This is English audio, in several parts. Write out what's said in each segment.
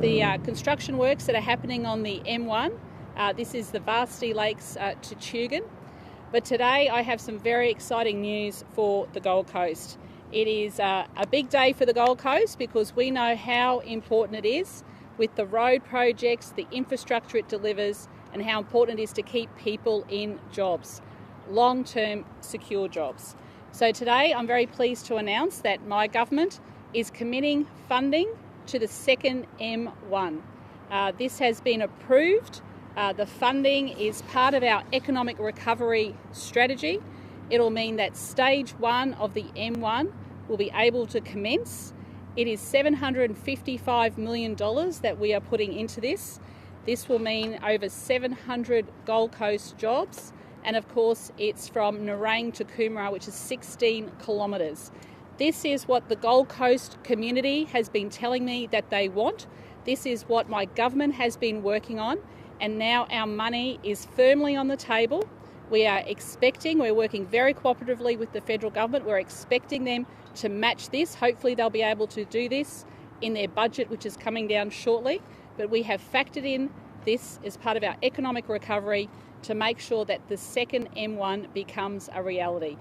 The construction works that are happening on the M1, this is the Varsity Lakes to Tugun. But today I have some very exciting news for the Gold Coast. It is a big day for the Gold Coast because we know how important it is with the road projects, the infrastructure it delivers, and how important it is to keep people in jobs, long-term secure jobs. So today I'm very pleased to announce that my government is committing funding to the second M1. This has been approved. The funding is part of our economic recovery strategy. It'll mean that stage 1 of the M1 will be able to commence. It is $755 million that we are putting into this. This will mean over 700 Gold Coast jobs, and of course it's from Nerang to Coomera, which is 16 kilometres. This is what the Gold Coast community has been telling me that they want. This is what my government has been working on, and now our money is firmly on the table. We're working very cooperatively with the federal government. We're expecting them to match this. Hopefully they'll be able to do this in their budget, which is coming down shortly. But we have factored in this as part of our economic recovery to make sure that the second M1 becomes a reality.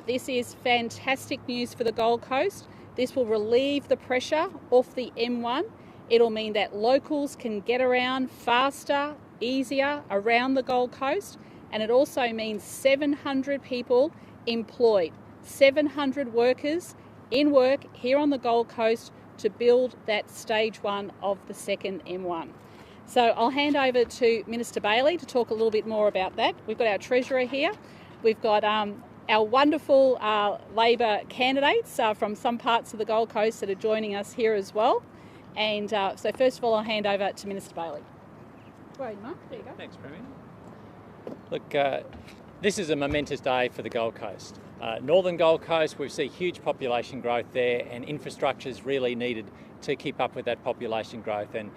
This is fantastic news for the Gold Coast. This will relieve the pressure off the M1. It'll mean that locals can get around faster, easier around the Gold Coast, and it also means 700 people employed, 700 workers in work here on the Gold Coast to build that stage 1 of the second M1. So I'll hand over to Minister Bailey to talk a little bit more about that. We've got our Treasurer here. We've got our wonderful Labor candidates from some parts of the Gold Coast that are joining us here as well. And so first of all, I'll hand over to Minister Bailey. Where are you, Mark? There you go. Thanks, Premier. Look, this is a momentous day for the Gold Coast. Northern Gold Coast, we see huge population growth there, and infrastructure is really needed to keep up with that population growth. And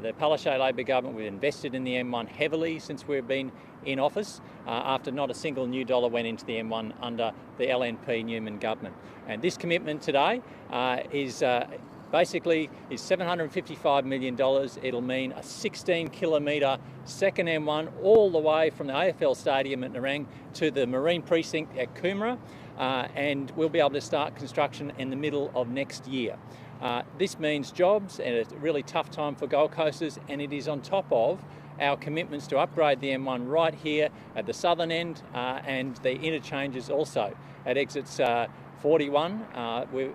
the Palaszczuk Labor government, we've invested in the M1 heavily since we've been in office, after not a single new dollar went into the M1 under the LNP Newman government. And this commitment today is $755 million. It'll mean a 16-kilometre second M1 all the way from the AFL Stadium at Nerang to the Marine Precinct at Coomera, and we'll be able to start construction in the middle of next year. This means jobs, and it's a really tough time for Gold Coasters, and it is on top of our commitments to upgrade the M1 right here at the southern end, and the interchanges also at exits 41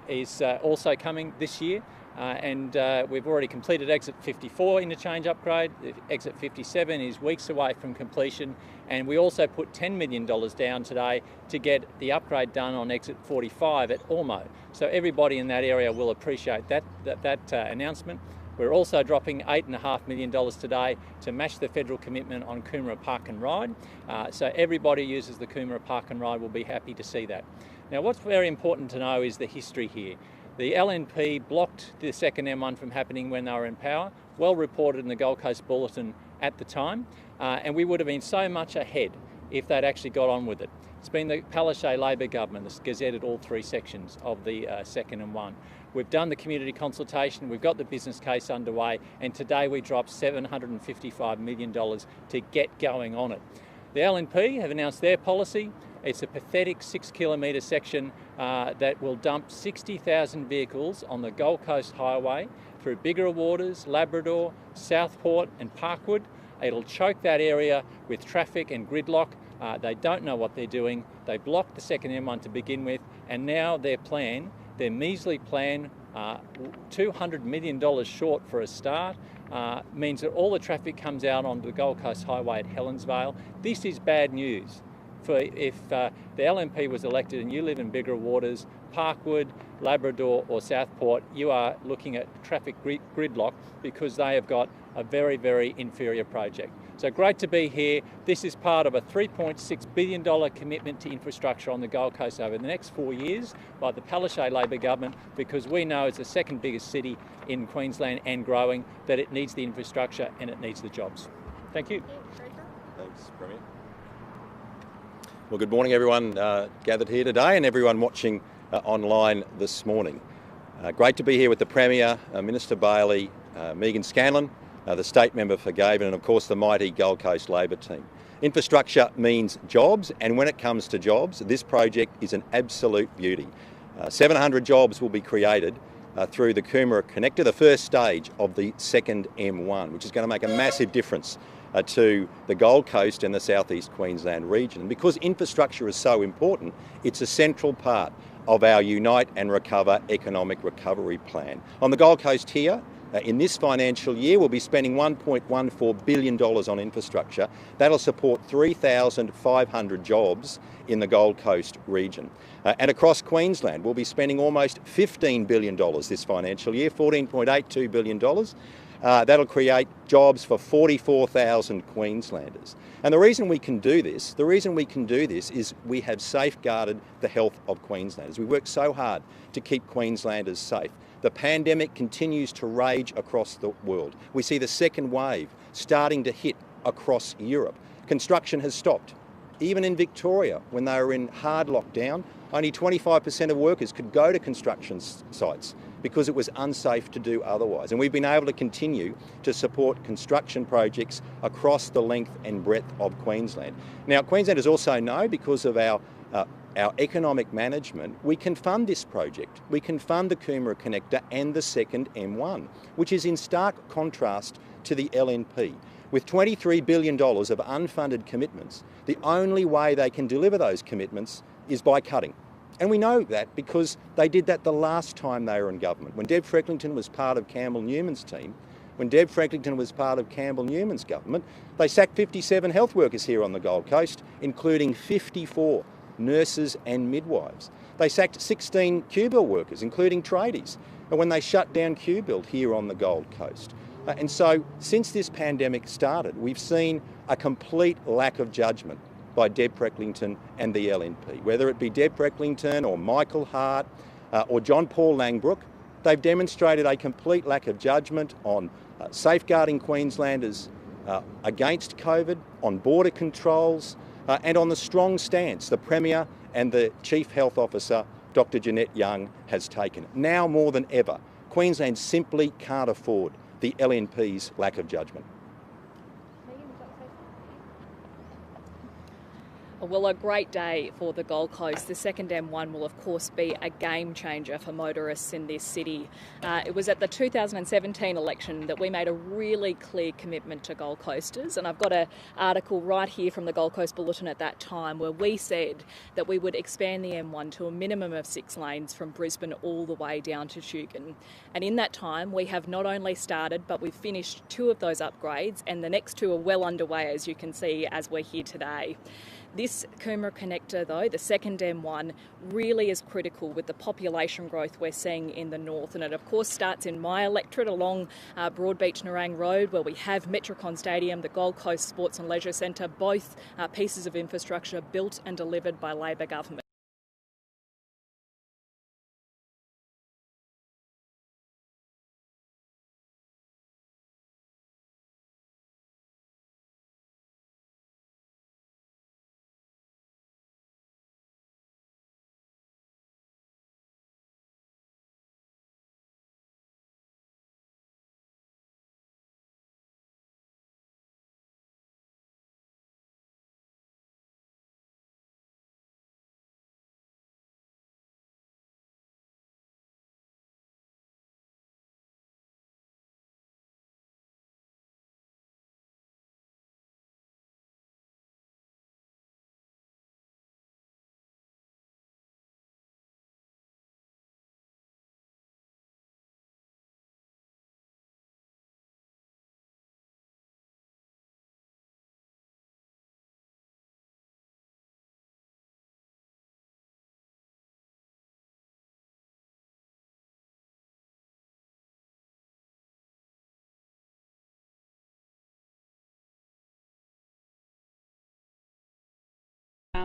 is also coming this year, and we've already completed exit 54 interchange upgrade. Exit 57 is weeks away from completion, and we also put $10 million down today to get the upgrade done on exit 45 at Ormo. So everybody in that area will appreciate that announcement. We're also dropping $8.5 million today to match the federal commitment on Coomera Park and Ride. So everybody who uses the Coomera Park and Ride will be happy to see that. Now, what's very important to know is the history here. The LNP blocked the second M1 from happening when they were in power, well reported in the Gold Coast Bulletin at the time, and we would have been so much ahead if they'd actually got on with it. It's been the Palaszczuk Labor government that's gazetted all 3 sections of the second M1. We've done the community consultation, we've got the business case underway, and today we dropped $755 million to get going on it. The LNP have announced their policy. It's a pathetic 6-kilometre section that will dump 60,000 vehicles on the Gold Coast Highway through Bigger Waters, Labrador, Southport and Parkwood. It'll choke that area with traffic and gridlock. They don't know what they're doing. They blocked the second M1 to begin with, and now their measly plan, $200 million short for a start, means that all the traffic comes out onto the Gold Coast Highway at Helensvale. This is bad news. If the LNP was elected and you live in Bigger Waters, Parkwood, Labrador or Southport, you are looking at traffic gridlock because they have got a very, very inferior project. So great to be here. This is part of a $3.6 billion commitment to infrastructure on the Gold Coast over the next 4 years by the Palaszczuk Labor government, because we know it's the second biggest city in Queensland and growing, that it needs the infrastructure and it needs the jobs. Thank you. Thanks, Premier. Well, good morning everyone gathered here today and everyone watching online this morning. Great to be here with the Premier, Minister Bailey, Megan Scanlon, the State Member for Gavin, and of course the mighty Gold Coast Labor team. Infrastructure means jobs, and when it comes to jobs, this project is an absolute beauty. 700 jobs will be created through the Coomera Connector, the first stage of the second M1, which is going to make a massive difference to the Gold Coast and the southeast Queensland region. And because infrastructure is so important, it's a central part of our Unite and Recover economic recovery plan. On the Gold Coast here, in this financial year, we'll be spending $1.14 billion on infrastructure. That'll support 3,500 jobs in the Gold Coast region. And across Queensland, we'll be spending almost $15 billion this financial year, $14.82 billion. That'll create jobs for 44,000 Queenslanders. And the reason we can do this is we have safeguarded the health of Queenslanders. We work so hard to keep Queenslanders safe. The pandemic continues to rage across the world. We see the second wave starting to hit across Europe. Construction has stopped. Even in Victoria, when they were in hard lockdown, only 25% of workers could go to construction sites because it was unsafe to do otherwise. And we've been able to continue to support construction projects across the length and breadth of Queensland. Now, Queenslanders also know, because of our economic management, we can fund this project. We can fund the Coomera Connector and the second M1, which is in stark contrast to the LNP. With $23 billion of unfunded commitments, the only way they can deliver those commitments is by cutting. And we know that because they did that the last time they were in government. When Deb Frecklington was part of Campbell Newman's team, when Deb Frecklington was part of Campbell Newman's government, they sacked 57 health workers here on the Gold Coast, including 54 nurses and midwives. They sacked 16 QBuild workers, including tradies, and when they shut down QBuild here on the Gold Coast. And so since this pandemic started, we've seen a complete lack of judgment by Deb Frecklington and the LNP. Whether it be Deb Frecklington or Michael Hart or John Paul Langbrook, they've demonstrated a complete lack of judgment on safeguarding Queenslanders against COVID, on border controls, and on the strong stance the Premier and the Chief Health Officer, Dr. Jeanette Young, has taken. Now more than ever, Queensland simply can't afford the LNP's lack of judgment. Well, a great day for the Gold Coast. The second M1 will, of course, be a game changer for motorists in this city. It was at the 2017 election that we made a really clear commitment to Gold Coasters, and I've got an article right here from the Gold Coast Bulletin at that time where we said that we would expand the M1 to a minimum of 6 lanes from Brisbane all the way down to Tugun. And in that time, we have not only started, but we've finished 2 of those upgrades, and the next 2 are well underway, as you can see, as we're here today. This Coomera Connector, though, the second M1, really is critical with the population growth we're seeing in the north. And it, of course, starts in my electorate along Broadbeach Nerang Road, where we have Metricon Stadium, the Gold Coast Sports and Leisure Centre, both pieces of infrastructure built and delivered by Labor government.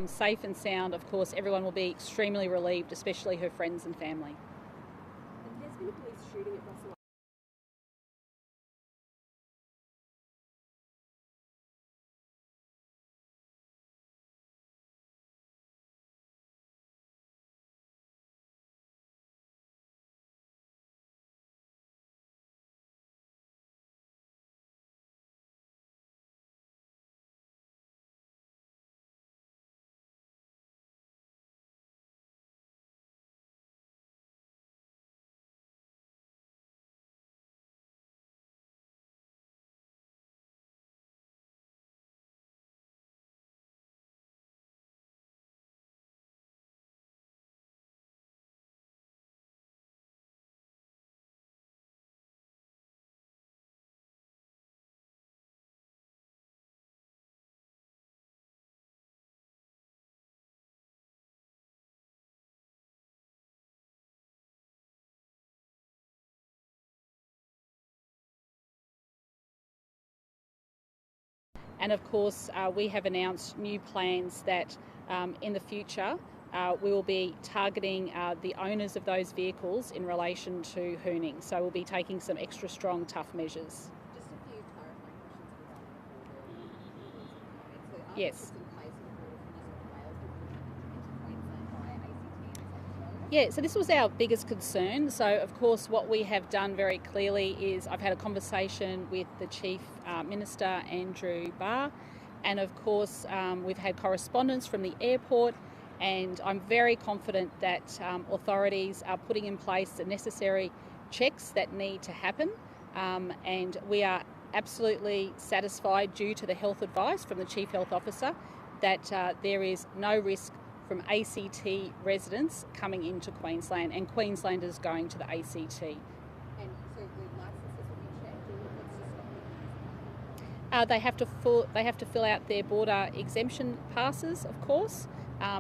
Safe and sound, of course, everyone will be extremely relieved, especially her friends and family. There's been a police shooting at Russell And of course, we have announced new plans that in the future we will be targeting the owners of those vehicles in relation to hooning. So we'll be taking some extra strong, tough measures. Just a few clarifying questions regarding the border. Yes. So are the checks in place at the border from New South Wales into Queensland via ACT and South Australia? Yeah, so this was our biggest concern. So, of course, what we have done very clearly is I've had a conversation with the Chief Minister, Andrew Barr, and of course we've had correspondence from the airport, and I'm very confident that authorities are putting in place the necessary checks that need to happen, and we are absolutely satisfied, due to the health advice from the Chief Health Officer, that there is no risk from ACT residents coming into Queensland and Queenslanders going to the ACT. And so the licences will be checked, and what's to stop them? They have to fill out their border exemption passes, of course,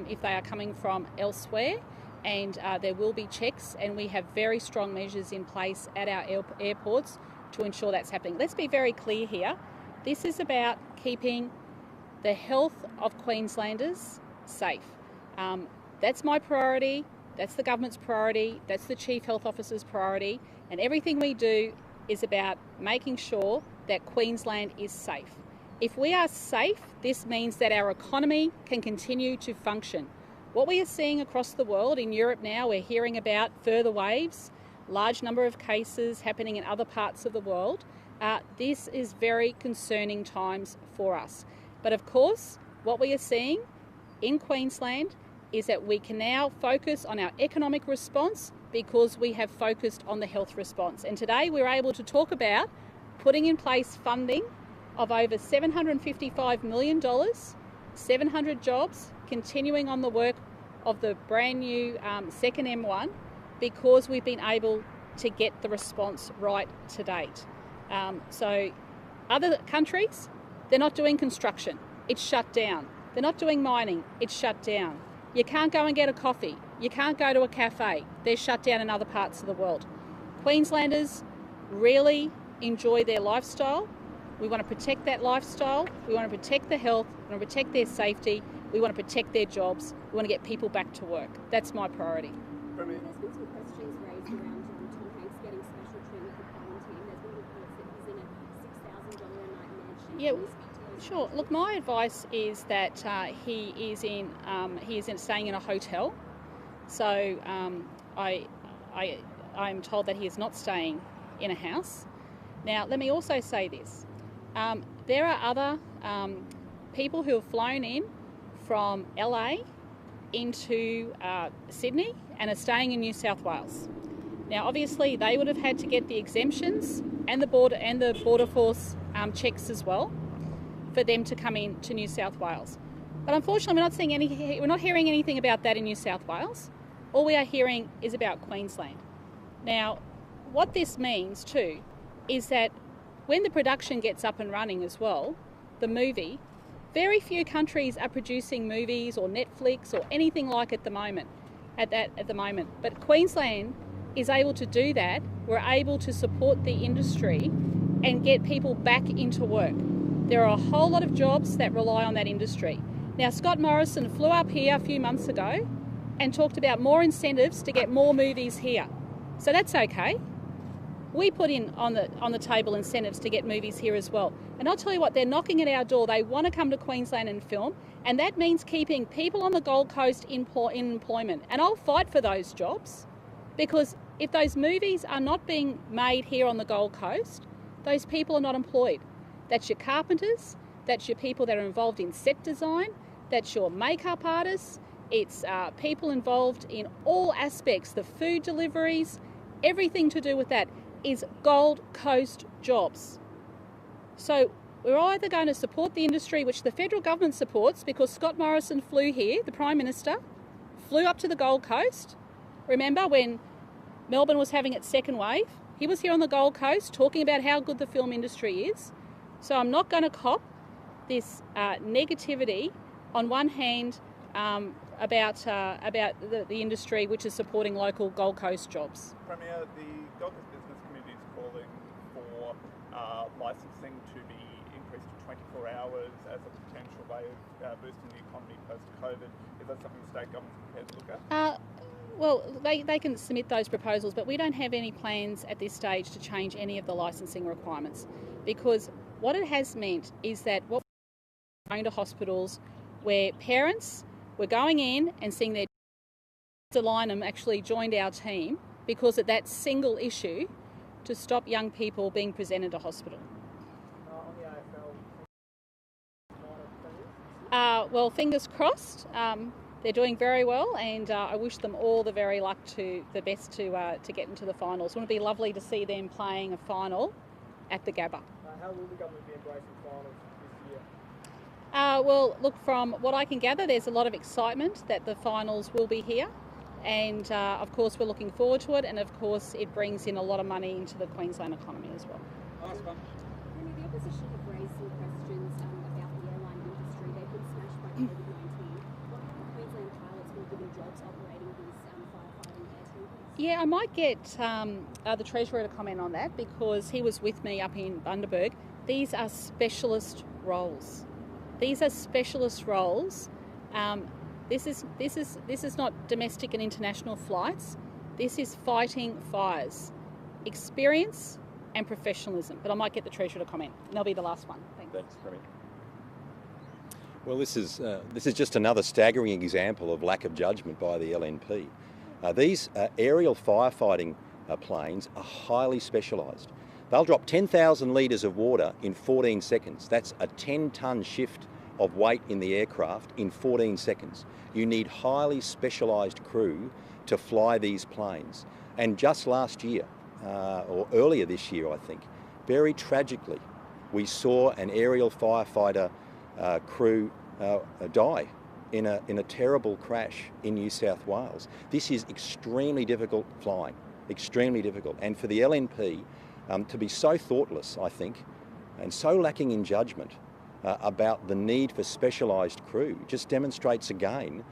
if they are coming from elsewhere, and there will be checks, and we have very strong measures in place at our airports to ensure that's happening. Let's be very clear here. This is about keeping the health of Queenslanders safe. That's my priority, that's the government's priority, that's the Chief Health Officer's priority, and everything we do is about making sure that Queensland is safe. If we are safe, this means that our economy can continue to function. What we are seeing across the world, in Europe now, we're hearing about further waves, large number of cases happening in other parts of the world. This is very concerning times for us. But of course, what we are seeing in Queensland is that we can now focus on our economic response because we have focused on the health response. And today we're able to talk about putting in place funding of over $755 million, 700 jobs, continuing on the work of the brand new second M1, because we've been able to get the response right to date. So other countries, they're not doing construction, it's shut down. They're not doing mining, it's shut down. You can't go and get a coffee, you can't go to a cafe, they're shut down in other parts of the world. Queenslanders really enjoy their lifestyle. We want to protect that lifestyle, we want to protect their health, we want to protect their safety, we want to protect their jobs, we want to get people back to work. That's my priority. There's been some questions raised around Tom Hanks getting special treatment for quarantine. There's been reports that he's in a $6,000 a night mansion. Yeah, Can you speak to those? sure. Look, my advice is that he is staying in a hotel. So I'm told that he is not staying in a house. Now, let me also say this. There are other people who have flown in from LA into Sydney and are staying in New South Wales. Now, obviously, they would have had to get the exemptions and the border force checks as well for them to come in to New South Wales. But unfortunately, we're not hearing anything about that in New South Wales. All we are hearing is about Queensland. Now, what this means too is that when the production gets up and running as well, the movie, very few countries are producing movies or Netflix or anything like at the moment. But Queensland is able to do that. We're able to support the industry and get people back into work. There are a whole lot of jobs that rely on that industry. Now, Scott Morrison flew up here a few months ago and talked about more incentives to get more movies here. So that's okay. We put in on the table incentives to get movies here as well. And I'll tell you what, they're knocking at our door. They want to come to Queensland and film, and that means keeping people on the Gold Coast in employment. And I'll fight for those jobs, because if those movies are not being made here on the Gold Coast, those people are not employed. That's your carpenters, that's your people that are involved in set design, that's your makeup artists, it's people involved in all aspects, the food deliveries, everything to do with that is Gold Coast jobs. So we're either going to support the industry, which the federal government supports, because Scott Morrison flew here, the Prime Minister, flew up to the Gold Coast. Remember when Melbourne was having its second wave? He was here on the Gold Coast talking about how good the film industry is. So I'm not going to cop this negativity on one hand about the industry which is supporting local Gold Coast jobs. Premier, the Gold Coast business community is calling for licensing to be increase to 24 hours as a potential way of boosting the economy post-COVID. Is that something the state government's prepared to look at? Well, they can submit those proposals, but we don't have any plans at this stage to change any of the licensing requirements, because what it has meant is that what we're going to hospitals where parents were going in and seeing their Lynham actually joined our team because of that single issue to stop young people being presented to hospital. Well, fingers crossed. They're doing very well, and I wish them all the very the best to get into the finals. Wouldn't it be lovely to see them playing a final at the Gabba? How will the government be embracing finals this year? Well, look, from what I can gather, there's a lot of excitement that the finals will be here, and of course we're looking forward to it, and of course it brings in a lot of money into the Queensland economy as well. Last one. The opposition have raised some questions about the airline industry. They've been smashed by COVID-19. What kind of Queensland pilots will give them jobs operating these firefighting air tankers? Yeah, I might get the Treasurer to comment on that, because he was with me up in Bundaberg. These are specialist roles. These are specialist roles. This is not domestic and international flights. This is fighting fires. Experience and professionalism. But I might get the Treasurer to comment. And that'll be the last one. Thanks, Premier. Well, this is just another staggering example of lack of judgment by the LNP. These aerial firefighting planes are highly specialised. They'll drop 10,000 litres of water in 14 seconds. That's a 10-tonne shift of weight in the aircraft in 14 seconds. You need highly specialised crew to fly these planes. And just last year, or earlier this year I think, very tragically, we saw an aerial firefighter crew die in a terrible crash in New South Wales. This is extremely difficult flying, extremely difficult. And for the LNP to be so thoughtless, I think, and so lacking in judgment about the need for specialised crew just demonstrates again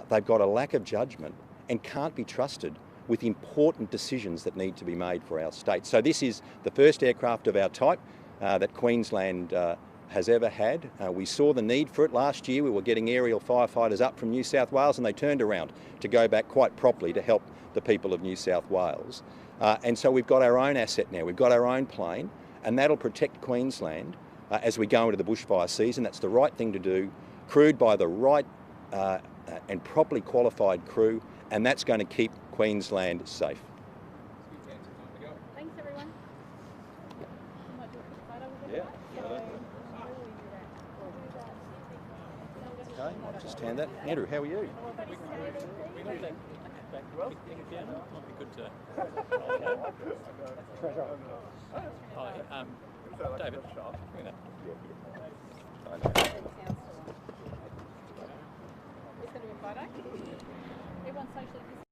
they've got a lack of judgment and can't be trusted with important decisions that need to be made for our state. So this is the first aircraft of our type that Queensland has ever had. We saw the need for it last year. We were getting aerial firefighters up from New South Wales, and they turned around to go back quite properly to help the people of New South Wales. And so we've got our own asset now. We've got our own plane, and that'll protect Queensland as we go into the bushfire season. That's the right thing to do, crewed by the right and properly qualified crew, and that's going to keep Queensland safe. Thanks, everyone. Yeah. Okay, I'll just hand that. Andrew, how are you? David. It's going to be a photo. Everyone's socially